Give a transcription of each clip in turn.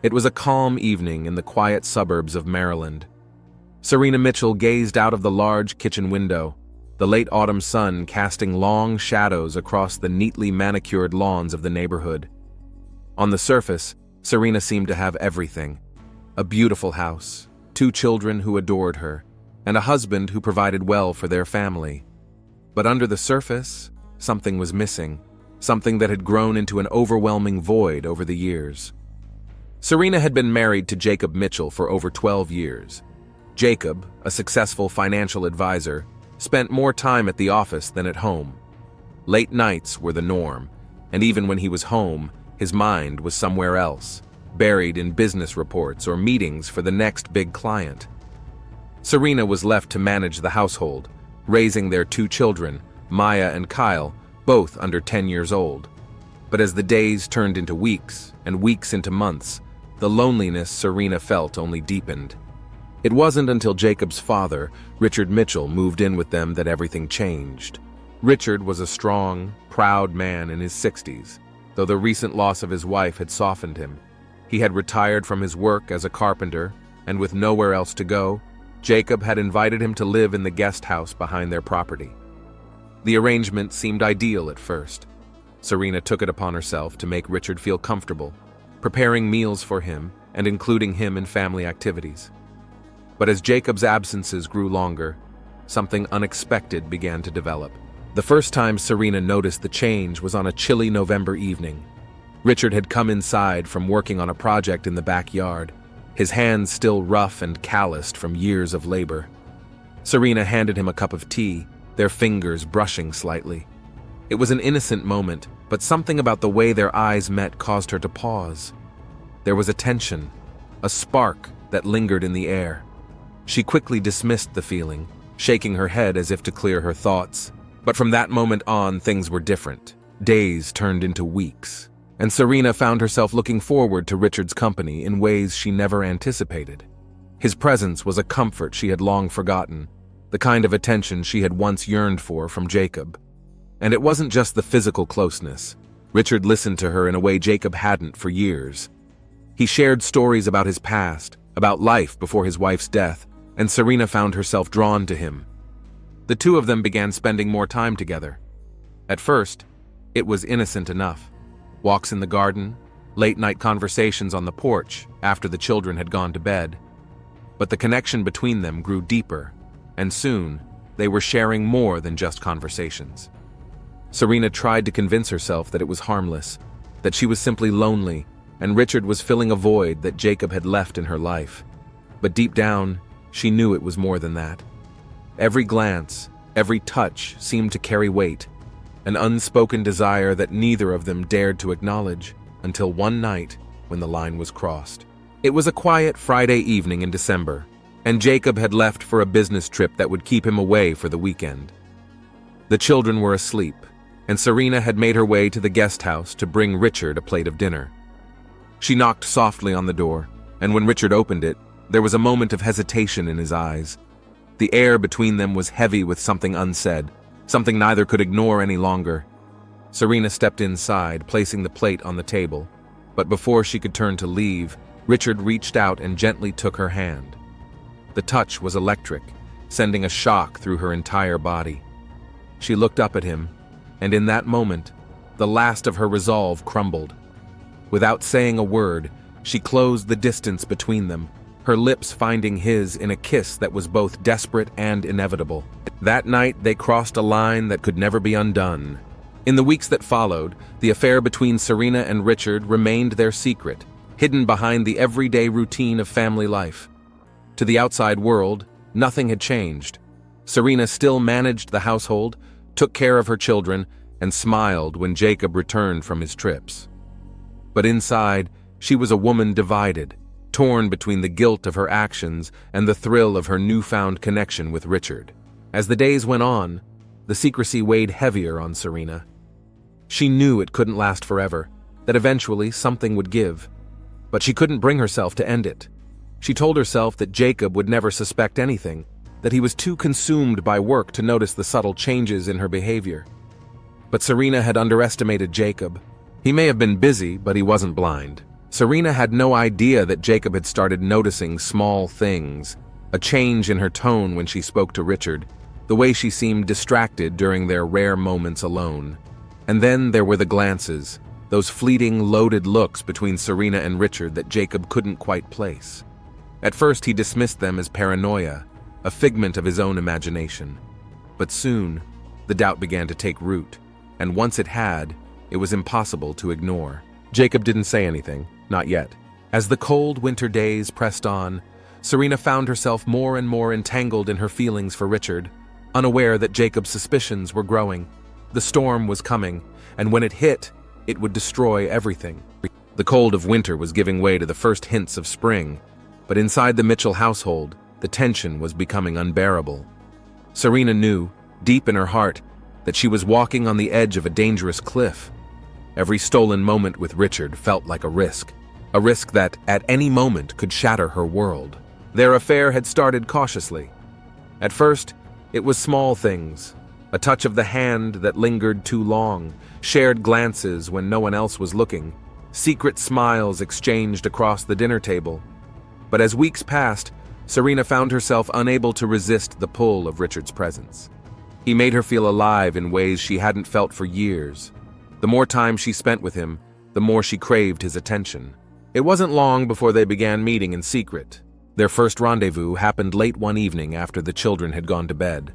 It was a calm evening in the quiet suburbs of Maryland. Serena Mitchell gazed out of the large kitchen window, the late autumn sun casting long shadows across the neatly manicured lawns of the neighborhood. On the surface, Serena seemed to have everything: a beautiful house, 2 children who adored her, and a husband who provided well for their family. But under the surface, something was missing, something that had grown into an overwhelming void over the years. Serena had been married to Jacob Mitchell for over 12 years. Jacob, a successful financial advisor, spent more time at the office than at home. Late nights were the norm, and even when he was home, his mind was somewhere else, buried in business reports or meetings for the next big client. Serena was left to manage the household, raising their 2 children, Maya and Kyle, both under 10 years old. But as the days turned into weeks and weeks into months, the loneliness Serena felt only deepened. It wasn't until Jacob's father, Richard Mitchell, moved in with them that everything changed. Richard was a strong, proud man in his 60s, though the recent loss of his wife had softened him. He had retired from his work as a carpenter, and with nowhere else to go, Jacob had invited him to live in the guest house behind their property. The arrangement seemed ideal at first. Serena took it upon herself to make Richard feel comfortable, preparing meals for him and including him in family activities. But as Jacob's absences grew longer, something unexpected began to develop. The first time Serena noticed the change was on a chilly November evening. Richard had come inside from working on a project in the backyard, his hands still rough and calloused from years of labor. Serena handed him a cup of tea, their fingers brushing slightly. It was an innocent moment, but something about the way their eyes met caused her to pause. There was a tension, a spark that lingered in the air. She quickly dismissed the feeling, shaking her head as if to clear her thoughts. But from that moment on, things were different. Days turned into weeks, and Serena found herself looking forward to Richard's company in ways she never anticipated. His presence was a comfort she had long forgotten, the kind of attention she had once yearned for from Jacob. And it wasn't just the physical closeness. Richard listened to her in a way Jacob hadn't for years. He shared stories about his past, about life before his wife's death, and Serena found herself drawn to him. The 2 of them began spending more time together. At first, it was innocent enough. Walks in the garden, late-night conversations on the porch after the children had gone to bed. But the connection between them grew deeper, and soon, they were sharing more than just conversations. Serena tried to convince herself that it was harmless, that she was simply lonely, and Richard was filling a void that Jacob had left in her life. But deep down, she knew it was more than that. Every glance, every touch seemed to carry weight, an unspoken desire that neither of them dared to acknowledge until one night when the line was crossed. It was a quiet Friday evening in December, and Jacob had left for a business trip that would keep him away for the weekend. The children were asleep, and Serena had made her way to the guest house to bring Richard a plate of dinner. She knocked softly on the door, and when Richard opened it, there was a moment of hesitation in his eyes. The air between them was heavy with something unsaid, something neither could ignore any longer. Serena stepped inside, placing the plate on the table, but before she could turn to leave, Richard reached out and gently took her hand. The touch was electric, sending a shock through her entire body. She looked up at him, and in that moment, the last of her resolve crumbled. Without saying a word, she closed the distance between them, her lips finding his in a kiss that was both desperate and inevitable. That night, they crossed a line that could never be undone. In the weeks that followed, the affair between Serena and Richard remained their secret, hidden behind the everyday routine of family life. To the outside world, nothing had changed. Serena still managed the household, took care of her children, and smiled when Jacob returned from his trips. But inside, she was a woman divided, torn between the guilt of her actions and the thrill of her newfound connection with Richard. As the days went on, the secrecy weighed heavier on Serena. She knew it couldn't last forever, that eventually something would give. But she couldn't bring herself to end it. She told herself that Jacob would never suspect anything, that he was too consumed by work to notice the subtle changes in her behavior. But Serena had underestimated Jacob. He may have been busy, but he wasn't blind. Serena had no idea that Jacob had started noticing small things, a change in her tone when she spoke to Richard, the way she seemed distracted during their rare moments alone. And then there were the glances, those fleeting, loaded looks between Serena and Richard that Jacob couldn't quite place. At first he dismissed them as paranoia, a figment of his own imagination. But soon, the doubt began to take root, and once it had, it was impossible to ignore. Jacob didn't say anything, not yet. As the cold winter days pressed on, Serena found herself more and more entangled in her feelings for Richard, unaware that Jacob's suspicions were growing. The storm was coming, and when it hit, it would destroy everything. The cold of winter was giving way to the first hints of spring, but inside the Mitchell household, the tension was becoming unbearable. Serena knew, deep in her heart, that she was walking on the edge of a dangerous cliff. Every stolen moment with Richard felt like a risk that at any moment could shatter her world. Their affair had started cautiously. At first, it was small things, a touch of the hand that lingered too long, shared glances when no one else was looking, secret smiles exchanged across the dinner table. But as weeks passed, Serena found herself unable to resist the pull of Richard's presence. He made her feel alive in ways she hadn't felt for years. The more time she spent with him, the more she craved his attention. It wasn't long before they began meeting in secret. Their first rendezvous happened late one evening after the children had gone to bed.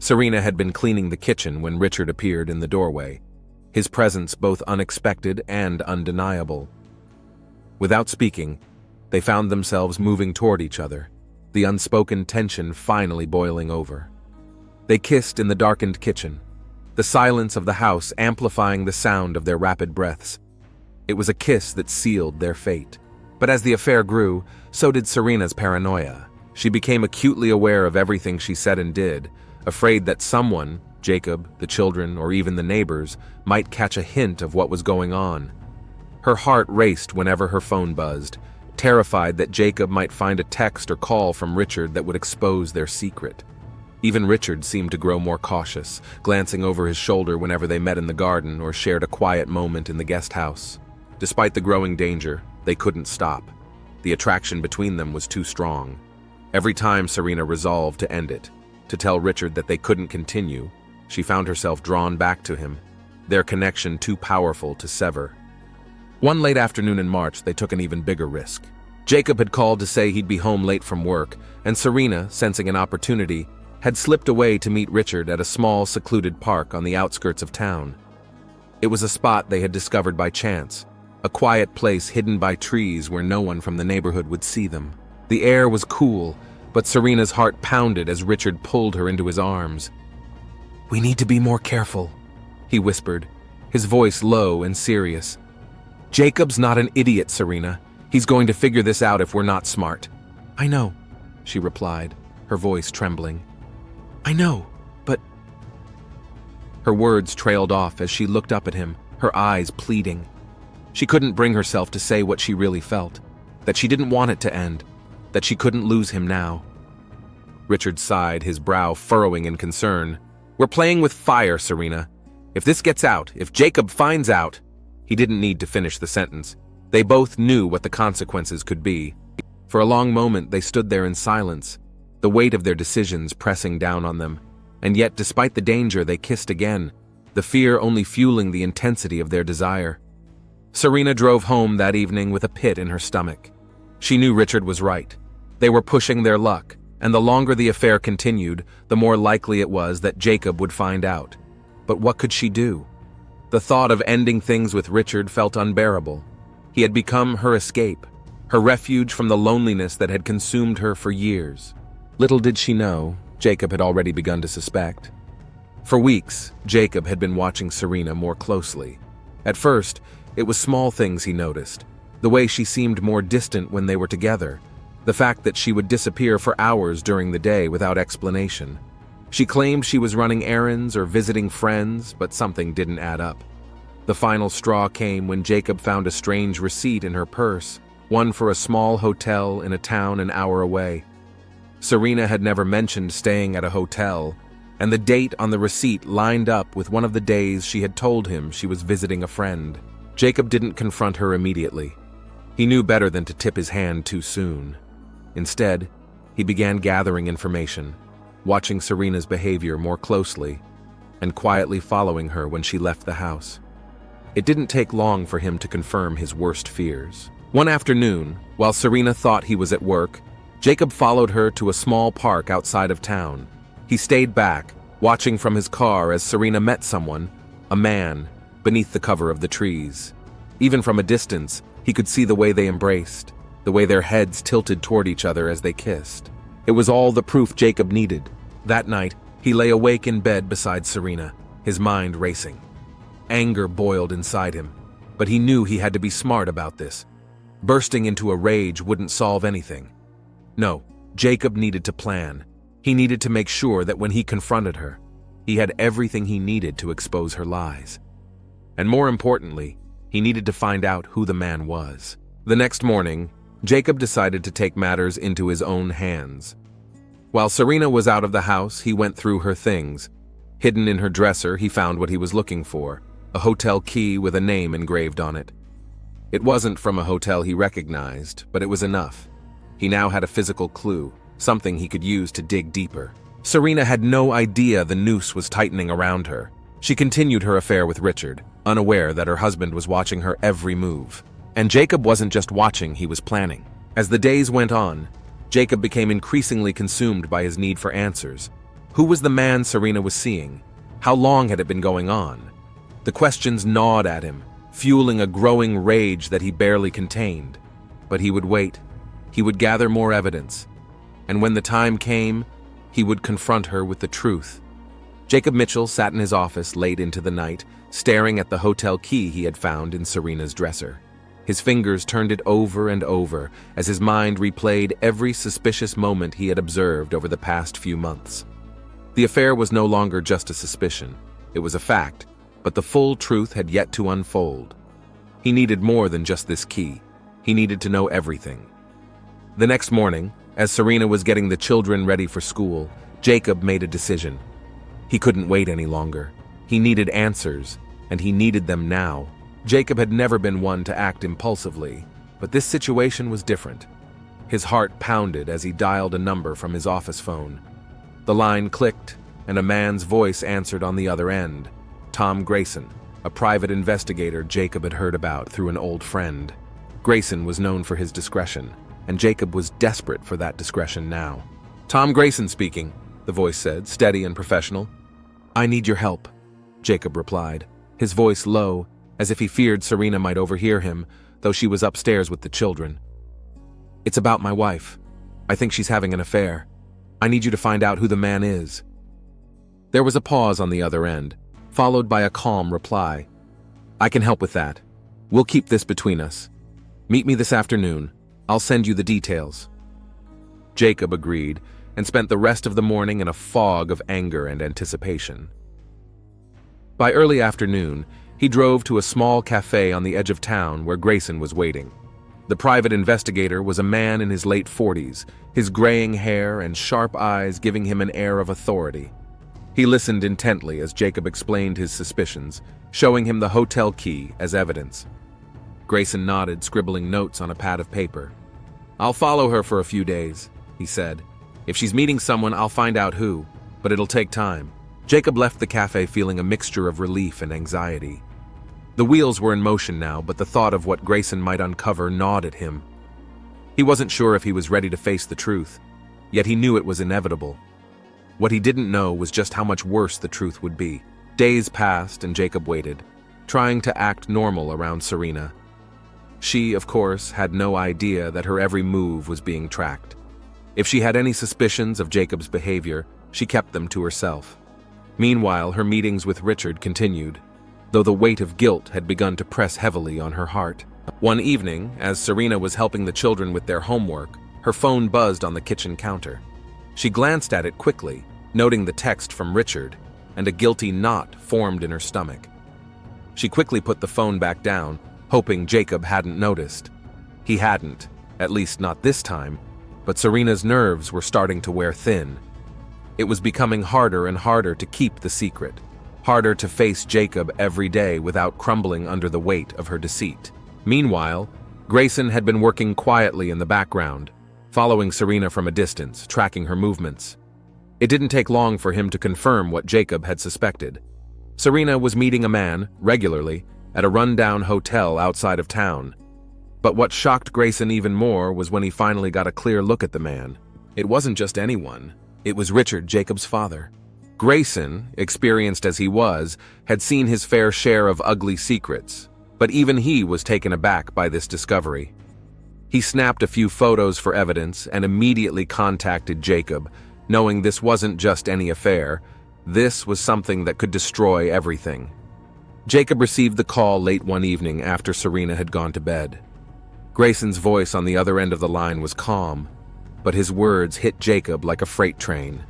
Serena had been cleaning the kitchen when Richard appeared in the doorway, his presence both unexpected and undeniable. Without speaking, they found themselves moving toward each other, the unspoken tension finally boiling over. They kissed in the darkened kitchen, the silence of the house amplifying the sound of their rapid breaths. It was a kiss that sealed their fate. But as the affair grew, so did Serena's paranoia. She became acutely aware of everything she said and did, afraid that someone, Jacob, the children, or even the neighbors, might catch a hint of what was going on. Her heart raced whenever her phone buzzed, terrified that Jacob might find a text or call from Richard that would expose their secret. Even Richard seemed to grow more cautious, glancing over his shoulder whenever they met in the garden or shared a quiet moment in the guest house. Despite the growing danger, they couldn't stop. The attraction between them was too strong. Every time Serena resolved to end it, to tell Richard that they couldn't continue, she found herself drawn back to him, their connection too powerful to sever. One late afternoon in March, they took an even bigger risk. Jacob had called to say he'd be home late from work, and Serena, sensing an opportunity, had slipped away to meet Richard at a small, secluded park on the outskirts of town. It was a spot they had discovered by chance, a quiet place hidden by trees where no one from the neighborhood would see them. The air was cool, but Serena's heart pounded as Richard pulled her into his arms. "We need to be more careful," he whispered, his voice low and serious. "Jacob's not an idiot, Serena. He's going to figure this out if we're not smart." "I know," she replied, her voice trembling. "I know, but—" Her words trailed off as she looked up at him, her eyes pleading. She couldn't bring herself to say what she really felt, that she didn't want it to end, that she couldn't lose him now. Richard sighed, his brow furrowing in concern. "We're playing with fire, Serena. If this gets out, if Jacob finds out—" He didn't need to finish the sentence. They both knew what the consequences could be. For a long moment they stood there in silence, the weight of their decisions pressing down on them. And yet, despite the danger, they kissed again, the fear only fueling the intensity of their desire. Serena drove home that evening with a pit in her stomach. She knew Richard was right. They were pushing their luck, and the longer the affair continued, the more likely it was that Jacob would find out. But what could she do? The thought of ending things with Richard felt unbearable. He had become her escape, her refuge from the loneliness that had consumed her for years. Little did she know, Jacob had already begun to suspect. For weeks, Jacob had been watching Serena more closely. At first, it was small things he noticed, the way she seemed more distant when they were together, the fact that she would disappear for hours during the day without explanation. She claimed she was running errands or visiting friends, but something didn't add up. The final straw came when Jacob found a strange receipt in her purse, one for a small hotel in a town an hour away. Serena had never mentioned staying at a hotel, and the date on the receipt lined up with one of the days she had told him she was visiting a friend. Jacob didn't confront her immediately. He knew better than to tip his hand too soon. Instead, he began gathering information, watching Serena's behavior more closely, and quietly following her when she left the house. It didn't take long for him to confirm his worst fears. One afternoon, while Serena thought he was at work, Jacob followed her to a small park outside of town. He stayed back, watching from his car as Serena met someone, a man, beneath the cover of the trees. Even from a distance, he could see the way they embraced, the way their heads tilted toward each other as they kissed. It was all the proof Jacob needed. That night, he lay awake in bed beside Serena, his mind racing. Anger boiled inside him, but he knew he had to be smart about this. Bursting into a rage wouldn't solve anything. No, Jacob needed to plan. He needed to make sure that when he confronted her, he had everything he needed to expose her lies. And more importantly, he needed to find out who the man was. The next morning, Jacob decided to take matters into his own hands. While Serena was out of the house, he went through her things. Hidden in her dresser, he found what he was looking for, a hotel key with a name engraved on it. It wasn't from a hotel he recognized, but it was enough. He now had a physical clue, something he could use to dig deeper. Serena had no idea the noose was tightening around her. She continued her affair with Richard, unaware that her husband was watching her every move. And Jacob wasn't just watching, he was planning. As the days went on, Jacob became increasingly consumed by his need for answers. Who was the man Serena was seeing? How long had it been going on? The questions gnawed at him, fueling a growing rage that he barely contained. But he would wait. He would gather more evidence. And when the time came, he would confront her with the truth. Jacob Mitchell sat in his office late into the night, staring at the hotel key he had found in Serena's dresser. His fingers turned it over and over as his mind replayed every suspicious moment he had observed over the past few months. The affair was no longer just a suspicion. It was a fact, but the full truth had yet to unfold. He needed more than just this key. He needed to know everything. The next morning, as Serena was getting the children ready for school, Jacob made a decision. He couldn't wait any longer. He needed answers, and he needed them now. Jacob had never been one to act impulsively, but this situation was different. His heart pounded as he dialed a number from his office phone. The line clicked, and a man's voice answered on the other end. Tom Grayson, a private investigator Jacob had heard about through an old friend. Grayson was known for his discretion, and Jacob was desperate for that discretion now. "Tom Grayson speaking," the voice said, steady and professional. "I need your help," Jacob replied, his voice low, as if he feared Serena might overhear him, though she was upstairs with the children. "It's about my wife. I think she's having an affair. I need you to find out who the man is." There was a pause on the other end, followed by a calm reply. "I can help with that. We'll keep this between us. Meet me this afternoon. I'll send you the details." Jacob agreed and spent the rest of the morning in a fog of anger and anticipation. By early afternoon, he drove to a small cafe on the edge of town where Grayson was waiting. The private investigator was a man in his late 40s, his graying hair and sharp eyes giving him an air of authority. He listened intently as Jacob explained his suspicions, showing him the hotel key as evidence. Grayson nodded, scribbling notes on a pad of paper. "I'll follow her for a few days," he said. "If she's meeting someone, I'll find out who, but it'll take time." Jacob left the cafe feeling a mixture of relief and anxiety. The wheels were in motion now, but the thought of what Grayson might uncover gnawed at him. He wasn't sure if he was ready to face the truth, yet he knew it was inevitable. What he didn't know was just how much worse the truth would be. Days passed and Jacob waited, trying to act normal around Serena. She, of course, had no idea that her every move was being tracked. If she had any suspicions of Jacob's behavior, she kept them to herself. Meanwhile, her meetings with Richard continued, though the weight of guilt had begun to press heavily on her heart. One evening, as Serena was helping the children with their homework, her phone buzzed on the kitchen counter. She glanced at it quickly, noting the text from Richard, and a guilty knot formed in her stomach. She quickly put the phone back down, hoping Jacob hadn't noticed. He hadn't, at least not this time, but Serena's nerves were starting to wear thin. It was becoming harder and harder to keep the secret, harder to face Jacob every day without crumbling under the weight of her deceit. Meanwhile, Grayson had been working quietly in the background, following Serena from a distance, tracking her movements. It didn't take long for him to confirm what Jacob had suspected. Serena was meeting a man, regularly, at a rundown hotel outside of town. But what shocked Grayson even more was when he finally got a clear look at the man. It wasn't just anyone. It was Richard, Jacob's father. Grayson, experienced as he was, had seen his fair share of ugly secrets, but even he was taken aback by this discovery. He snapped a few photos for evidence and immediately contacted Jacob, knowing this wasn't just any affair. This was something that could destroy everything. Jacob received the call late one evening after Serena had gone to bed. Grayson's voice on the other end of the line was calm, but his words hit Jacob like a freight train.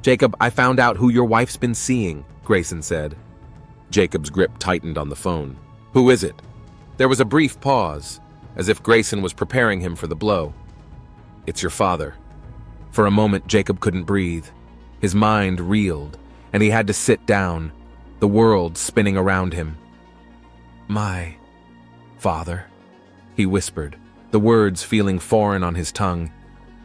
"Jacob, I found out who your wife's been seeing," Grayson said. Jacob's grip tightened on the phone. "Who is it?" There was a brief pause, as if Grayson was preparing him for the blow. "It's your father." For a moment, Jacob couldn't breathe. His mind reeled, and he had to sit down, the world spinning around him. "My father," he whispered, the words feeling foreign on his tongue.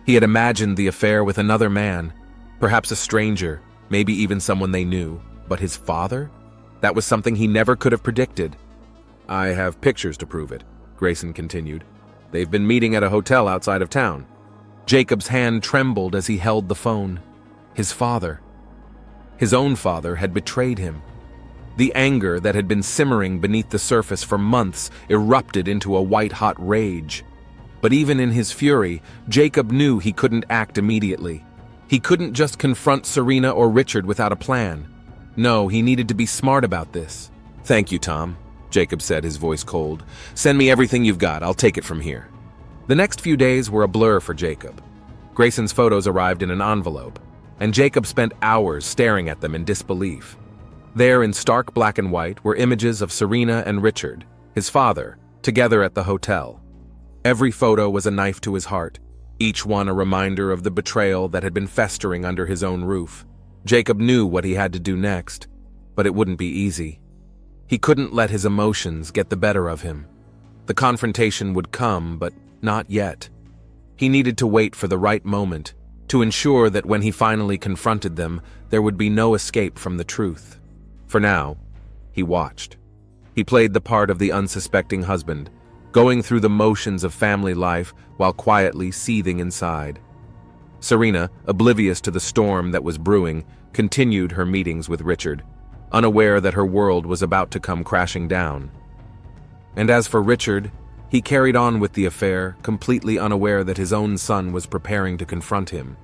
He had imagined the affair with another man, perhaps a stranger, maybe even someone they knew. But his father? That was something he never could have predicted. "I have pictures to prove it," Grayson continued. "They've been meeting at a hotel outside of town." Jacob's hand trembled as he held the phone. His father. His own father had betrayed him. The anger that had been simmering beneath the surface for months erupted into a white-hot rage. But even in his fury, Jacob knew he couldn't act immediately. He couldn't just confront Serena or Richard without a plan. No, he needed to be smart about this. "Thank you, Tom," Jacob said, his voice cold. "Send me everything you've got. I'll take it from here." The next few days were a blur for Jacob. Grayson's photos arrived in an envelope, and Jacob spent hours staring at them in disbelief. There, in stark black and white, were images of Serena and Richard, his father, together at the hotel. Every photo was a knife to his heart, each one a reminder of the betrayal that had been festering under his own roof. Jacob knew what he had to do next, but it wouldn't be easy. He couldn't let his emotions get the better of him. The confrontation would come, but not yet. He needed to wait for the right moment, to ensure that when he finally confronted them, there would be no escape from the truth. For now, he watched. He played the part of the unsuspecting husband, going through the motions of family life while quietly seething inside. Serena, oblivious to the storm that was brewing, continued her meetings with Richard, unaware that her world was about to come crashing down. And as for Richard, he carried on with the affair, completely unaware that his own son was preparing to confront him.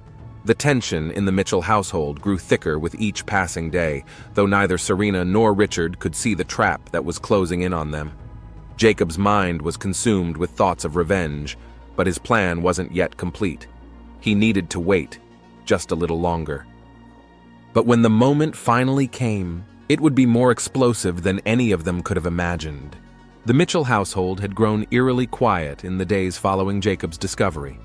The tension in the Mitchell household grew thicker with each passing day, though neither Serena nor Richard could see the trap that was closing in on them. Jacob's mind was consumed with thoughts of revenge, but his plan wasn't yet complete. He needed to wait, just a little longer. But when the moment finally came, it would be more explosive than any of them could have imagined. The Mitchell household had grown eerily quiet in the days following Jacob's discovery.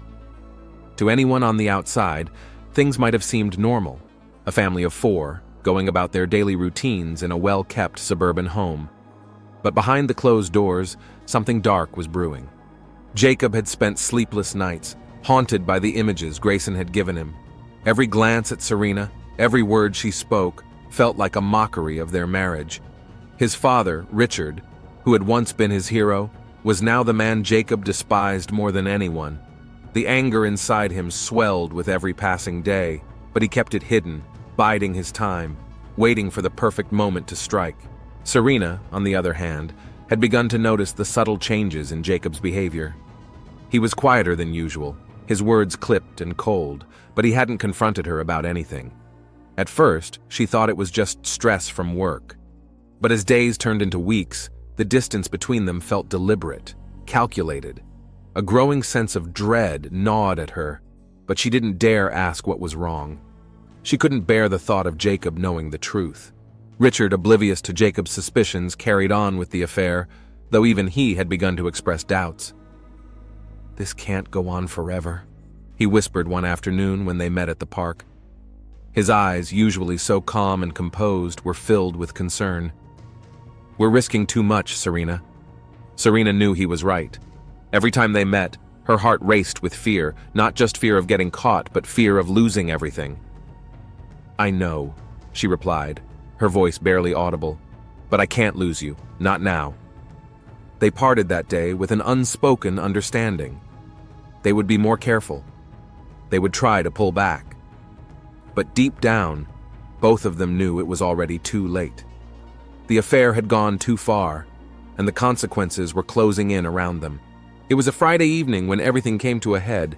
To anyone on the outside, things might have seemed normal. A family of four, going about their daily routines in a well-kept suburban home. But behind the closed doors, something dark was brewing. Jacob had spent sleepless nights, haunted by the images Grayson had given him. Every glance at Serena, every word she spoke, felt like a mockery of their marriage. His father, Richard, who had once been his hero, was now the man Jacob despised more than anyone. The anger inside him swelled with every passing day, but he kept it hidden, biding his time, waiting for the perfect moment to strike. Serena, on the other hand, had begun to notice the subtle changes in Jacob's behavior. He was quieter than usual, his words clipped and cold, but he hadn't confronted her about anything. At first, she thought it was just stress from work. But as days turned into weeks, the distance between them felt deliberate, calculated. A growing sense of dread gnawed at her, but she didn't dare ask what was wrong. She couldn't bear the thought of Jacob knowing the truth. Richard, oblivious to Jacob's suspicions, carried on with the affair, though even he had begun to express doubts. "This can't go on forever," he whispered one afternoon when they met at the park. His eyes, usually so calm and composed, were filled with concern. "We're risking too much, Serena." Serena knew he was right. Every time they met, her heart raced with fear, not just fear of getting caught, but fear of losing everything. "I know," she replied, her voice barely audible, "but I can't lose you, not now." They parted that day with an unspoken understanding. They would be more careful. They would try to pull back. But deep down, both of them knew it was already too late. The affair had gone too far, and the consequences were closing in around them. It was a Friday evening when everything came to a head.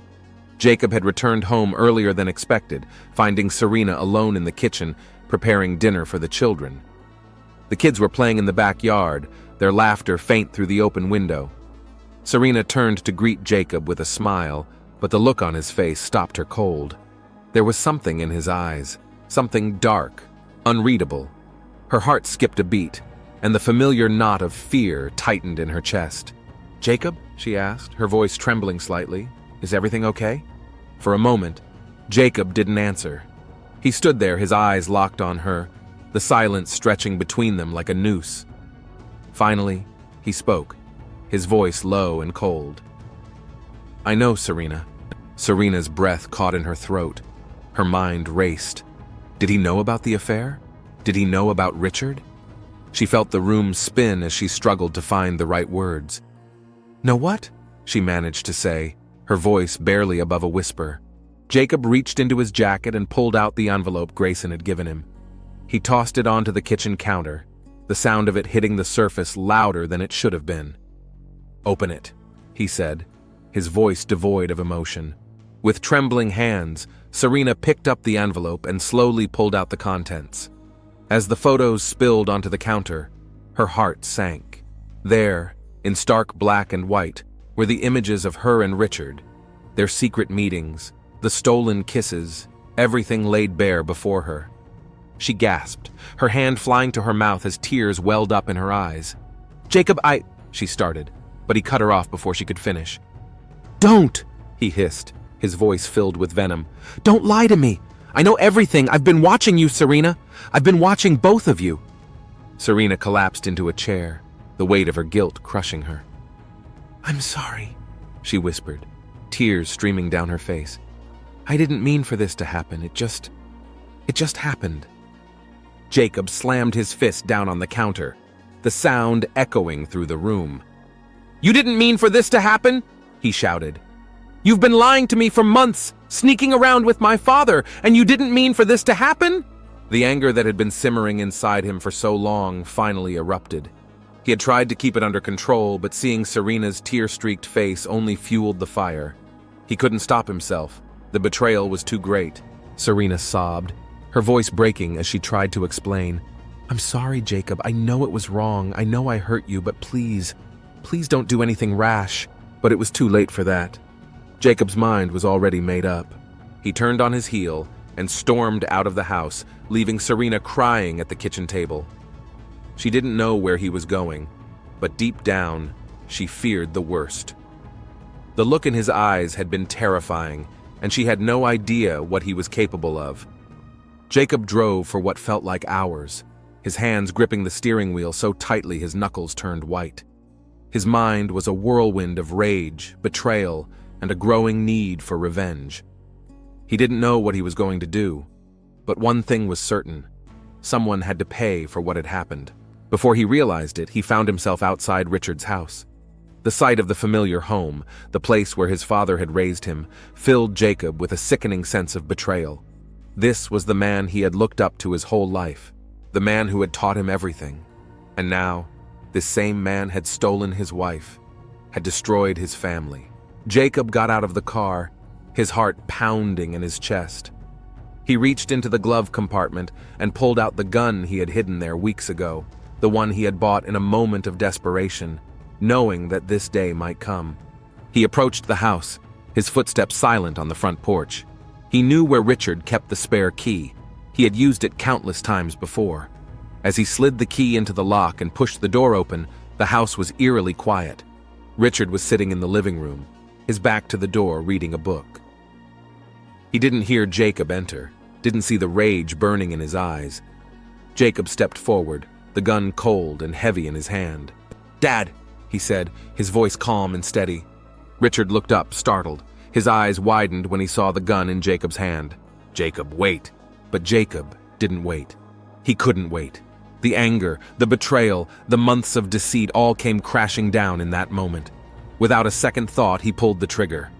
Jacob had returned home earlier than expected, finding Serena alone in the kitchen, preparing dinner for the children. The kids were playing in the backyard, their laughter faint through the open window. Serena turned to greet Jacob with a smile, but the look on his face stopped her cold. There was something in his eyes, something dark, unreadable. Her heart skipped a beat, and the familiar knot of fear tightened in her chest. "Jacob?" she asked, her voice trembling slightly. "Is everything okay?" For a moment, Jacob didn't answer. He stood there, his eyes locked on her, the silence stretching between them like a noose. Finally, he spoke, his voice low and cold. "I know, Serena." Serena's breath caught in her throat. Her mind raced. Did he know about the affair? Did he know about Richard? She felt the room spin as she struggled to find the right words. "Know what?" she managed to say, her voice barely above a whisper. Jacob reached into his jacket and pulled out the envelope Grayson had given him. He tossed it onto the kitchen counter, the sound of it hitting the surface louder than it should have been. "Open it," he said, his voice devoid of emotion. With trembling hands, Serena picked up the envelope and slowly pulled out the contents. As the photos spilled onto the counter, her heart sank. There, in stark black and white, were the images of her and Richard, their secret meetings, the stolen kisses, everything laid bare before her. She gasped, her hand flying to her mouth as tears welled up in her eyes. "Jacob, she started, but he cut her off before she could finish. "Don't!" he hissed, his voice filled with venom. "Don't lie to me! I know everything! I've been watching you, Serena! I've been watching both of you!" Serena collapsed into a chair, the weight of her guilt crushing her. "I'm sorry," she whispered, tears streaming down her face. "I didn't mean for this to happen. It just happened." Jacob slammed his fist down on the counter, the sound echoing through the room. "You didn't mean for this to happen?" he shouted. "You've been lying to me for months, sneaking around with my father, and you didn't mean for this to happen?" The anger that had been simmering inside him for so long finally erupted. He had tried to keep it under control, but seeing Serena's tear-streaked face only fueled the fire. He couldn't stop himself. The betrayal was too great. Serena sobbed, her voice breaking as she tried to explain. "I'm sorry, Jacob. I know it was wrong. I know I hurt you, but please don't do anything rash." But it was too late for that. Jacob's mind was already made up. He turned on his heel and stormed out of the house, leaving Serena crying at the kitchen table. She didn't know where he was going, but deep down, she feared the worst. The look in his eyes had been terrifying, and she had no idea what he was capable of. Jacob drove for what felt like hours, his hands gripping the steering wheel so tightly his knuckles turned white. His mind was a whirlwind of rage, betrayal, and a growing need for revenge. He didn't know what he was going to do, but one thing was certain. Someone had to pay for what had happened. Before he realized it, he found himself outside Richard's house. The sight of the familiar home, the place where his father had raised him, filled Jacob with a sickening sense of betrayal. This was the man he had looked up to his whole life, the man who had taught him everything. And now, this same man had stolen his wife, had destroyed his family. Jacob got out of the car, his heart pounding in his chest. He reached into the glove compartment and pulled out the gun he had hidden there weeks ago, the one he had bought in a moment of desperation, knowing that this day might come. He approached the house, his footsteps silent on the front porch. He knew where Richard kept the spare key. He had used it countless times before. As he slid the key into the lock and pushed the door open, the house was eerily quiet. Richard was sitting in the living room, his back to the door, reading a book. He didn't hear Jacob enter, didn't see the rage burning in his eyes. Jacob stepped forward, the gun cold and heavy in his hand. "Dad," he said, his voice calm and steady, Richard looked up, startled. His eyes widened when he saw the gun in Jacob's hand. "Jacob, wait." But Jacob didn't wait. He couldn't wait. The anger, the betrayal, the months of deceit all came crashing down in that moment. Without a second thought, he pulled the trigger.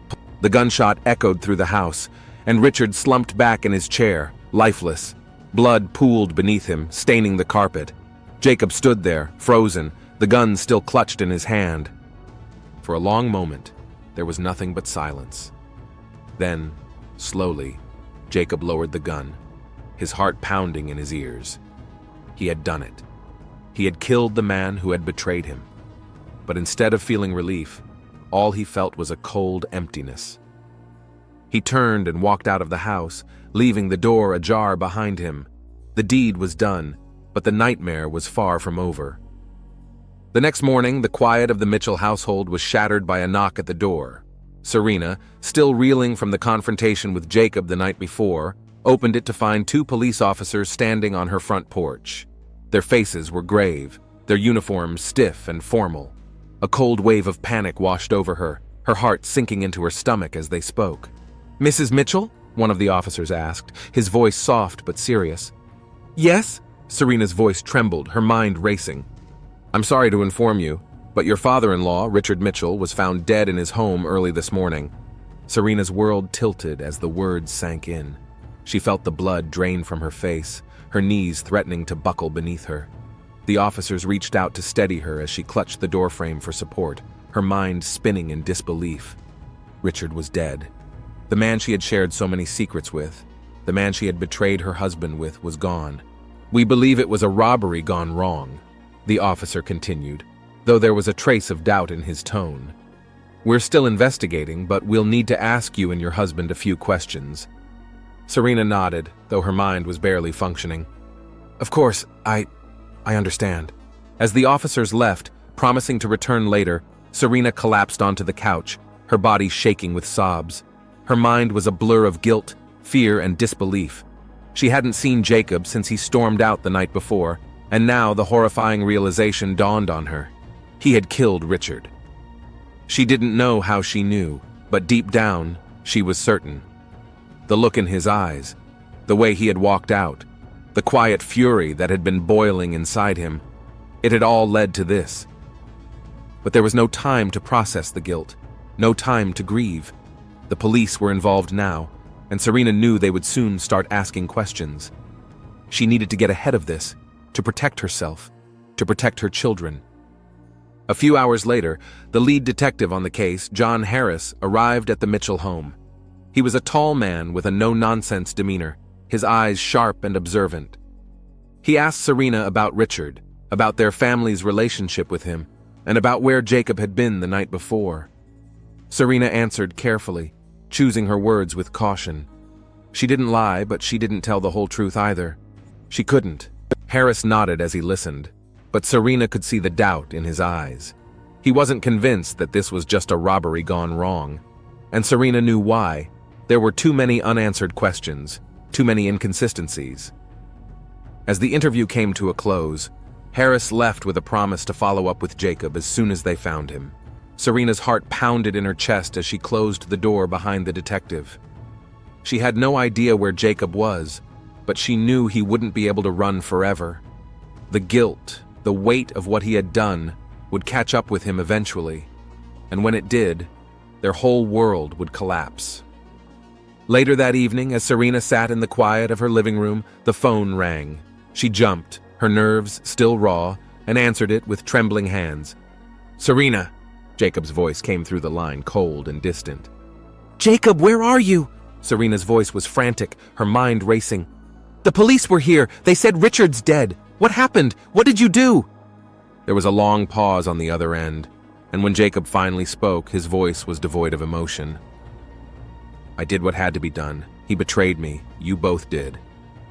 The gunshot echoed through the house, and Richard slumped back in his chair, lifeless. Blood pooled beneath him, staining the carpet. Jacob stood there, frozen, the gun still clutched in his hand. For a long moment, there was nothing but silence. Then, slowly, Jacob lowered the gun, his heart pounding in his ears. He had done it. He had killed the man who had betrayed him. But instead of feeling relief, all he felt was a cold emptiness. He turned and walked out of the house, leaving the door ajar behind him. The deed was done, but the nightmare was far from over. The next morning, the quiet of the Mitchell household was shattered by a knock at the door. Serena, still reeling from the confrontation with Jacob the night before, opened it to find two police officers standing on her front porch. Their faces were grave, their uniforms stiff and formal. A cold wave of panic washed over her, her heart sinking into her stomach as they spoke. "Mrs. Mitchell?" one of the officers asked, his voice soft but serious. "Yes?" Serena's voice trembled, her mind racing. "I'm sorry to inform you, but your father-in-law, Richard Mitchell, was found dead in his home early this morning." Serena's world tilted as the words sank in. She felt the blood drain from her face, her knees threatening to buckle beneath her. The officers reached out to steady her as she clutched the doorframe for support, her mind spinning in disbelief. Richard was dead. The man she had shared so many secrets with, the man she had betrayed her husband with, was gone. "We believe it was a robbery gone wrong," the officer continued, though there was a trace of doubt in his tone. "We're still investigating, but we'll need to ask you and your husband a few questions." Serena nodded, though her mind was barely functioning. "Of course, I understand." As the officers left, promising to return later, Serena collapsed onto the couch, her body shaking with sobs. Her mind was a blur of guilt, fear, and disbelief. She hadn't seen Jacob since he stormed out the night before, and now the horrifying realization dawned on her. He had killed Richard. She didn't know how she knew, but deep down, she was certain. The look in his eyes, the way he had walked out, the quiet fury that had been boiling inside him, it had all led to this. But there was no time to process the guilt, no time to grieve. The police were involved now, and Serena knew they would soon start asking questions. She needed to get ahead of this, to protect herself, to protect her children. A few hours later, the lead detective on the case, John Harris, arrived at the Mitchell home. He was a tall man with a no-nonsense demeanor, his eyes sharp and observant. He asked Serena about Richard, about their family's relationship with him, and about where Jacob had been the night before. Serena answered carefully, choosing her words with caution. She didn't lie, but she didn't tell the whole truth either. She couldn't. Harris nodded as he listened, but Serena could see the doubt in his eyes. He wasn't convinced that this was just a robbery gone wrong, and Serena knew why. There were too many unanswered questions, too many inconsistencies. As the interview came to a close, Harris left with a promise to follow up with Jacob as soon as they found him. Serena's heart pounded in her chest as she closed the door behind the detective. She had no idea where Jacob was, but she knew he wouldn't be able to run forever. The guilt, the weight of what he had done, would catch up with him eventually, and when it did, their whole world would collapse. Later that evening, as Serena sat in the quiet of her living room, the phone rang. She jumped, her nerves still raw, and answered it with trembling hands. "Serena!" Jacob's voice came through the line, cold and distant. "Jacob, where are you?" Serena's voice was frantic, her mind racing. "The police were here. They said Richard's dead. What happened? What did you do?" There was a long pause on the other end, and when Jacob finally spoke, his voice was devoid of emotion. "I did what had to be done. He betrayed me. You both did."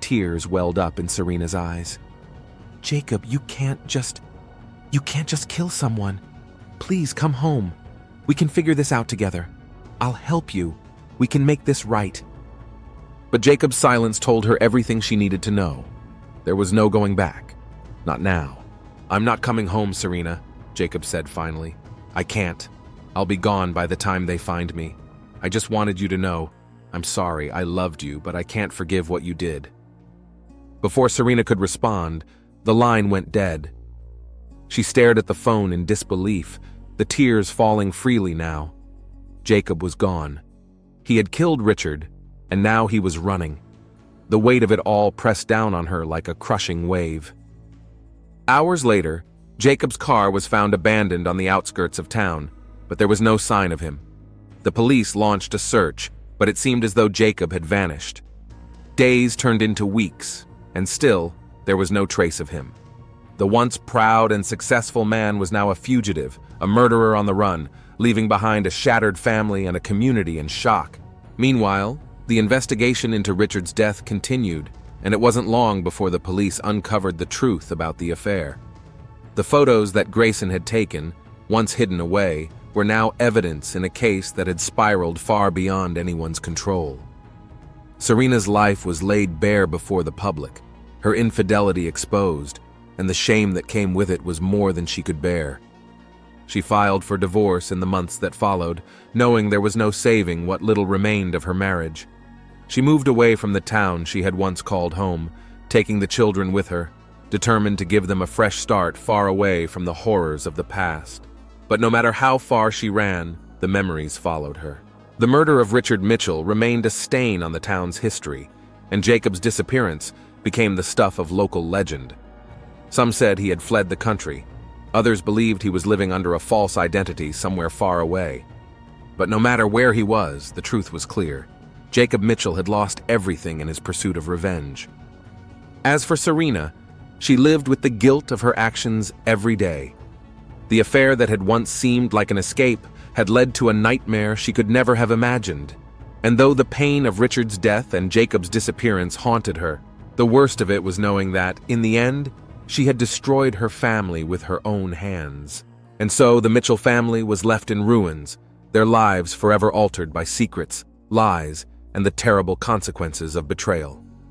Tears welled up in Serena's eyes. "Jacob, you can't just kill someone. Please come home. We can figure this out together. I'll help you. We can make this right." But Jacob's silence told her everything she needed to know. There was no going back. Not now. "I'm not coming home, Serena," Jacob said finally. "I can't. I'll be gone by the time they find me. I just wanted you to know, I'm sorry, I loved you, but I can't forgive what you did." Before Serena could respond, the line went dead. She stared at the phone in disbelief, the tears falling freely now. Jacob was gone. He had killed Richard, and now he was running. The weight of it all pressed down on her like a crushing wave. Hours later, Jacob's car was found abandoned on the outskirts of town, but there was no sign of him. The police launched a search, but it seemed as though Jacob had vanished. Days turned into weeks, and still, there was no trace of him. The once proud and successful man was now a fugitive, a murderer on the run, leaving behind a shattered family and a community in shock. Meanwhile, the investigation into Richard's death continued, and it wasn't long before the police uncovered the truth about the affair. The photos that Grayson had taken, once hidden away, were now evidence in a case that had spiraled far beyond anyone's control. Serena's life was laid bare before the public, her infidelity exposed, and the shame that came with it was more than she could bear. She filed for divorce in the months that followed, knowing there was no saving what little remained of her marriage. She moved away from the town she had once called home, taking the children with her, determined to give them a fresh start far away from the horrors of the past. But no matter how far she ran, the memories followed her. The murder of Richard Mitchell remained a stain on the town's history, and Jacob's disappearance became the stuff of local legend. Some said he had fled the country. Others believed he was living under a false identity somewhere far away. But no matter where he was, the truth was clear. Jacob Mitchell had lost everything in his pursuit of revenge. As for Serena, she lived with the guilt of her actions every day. The affair that had once seemed like an escape had led to a nightmare she could never have imagined. And though the pain of Richard's death and Jacob's disappearance haunted her, the worst of it was knowing that, in the end, she had destroyed her family with her own hands. And so the Mitchell family was left in ruins, their lives forever altered by secrets, lies, and the terrible consequences of betrayal.